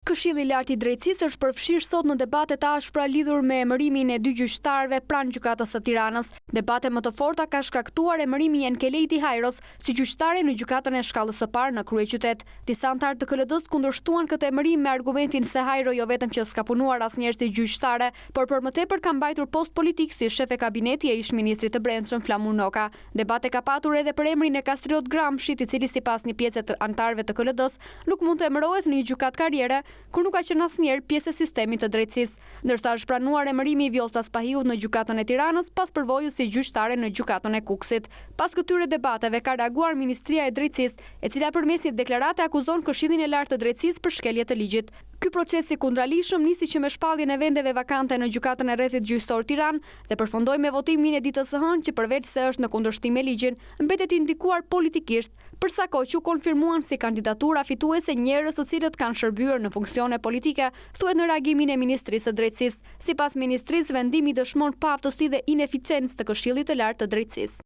Këshilli i Lartë i Drejtësisë është përfshirë sot në debate të ashpra lidhur me emërimin e 2 gjyqtarëve pranë Gjykatës së Tiranës. Debate më të forta ka shkaktuar emërimi i Enkelejti Hajros si gjyqtare në Gjykatën e Shkallës së Parë në kryeqytet. Disa anëtarë të KLD-s kundërshtuan këtë emërim me argumentin se Hajro jo vetëm që s'ka punuar asnjëherë si gjyqtare, por për më tepër ka mbajtur post politik si shef e kabineti e ish-ministrit të Brendshëm Flamur Noka. Debate ka patur edhe për emrin e Kastriot Gramshit, i cili sipas një pjese të anëtarëve të KLD-s nuk mund të emërohet në një gjykatë karriere, kur nuk ka qenë asnjëherë pjesë e sistemit të drejtësisë, ndërsa është pranuar emërimi i Vjollca Spahiut në Gjykatën e Tiranës pas përvojës si gjyqtare në Gjykatën e Kukësit. Pas këtyre debateve ka reaguar Ministria e Drejtësisë, e cila përmes një deklarate akuzon Këshillin e Lartë të Drejtësisë për shkelje të ligjit. Ky proces i kundërligjshëm nisi që me shpalljen e vendeve vakante në Gjykatën e Rrethit Gjyqësor Tiranë dhe përfundoi me votimin e ditës së hënë që përveç se është në kundërshtim me ligjin, mbetet i ndikuar politikisht, për sa kohë që u konfirmuan si kandidatura fituese njerëz të cilët kanë shërbyer në funksione politike, thuhet në reagimin e Ministrisë së Drejtësisë. Sipas ministrisë, vendimi dëshmon paaftësi dhe ineficiencë të Këshillit të Lartë të Drejtësisë.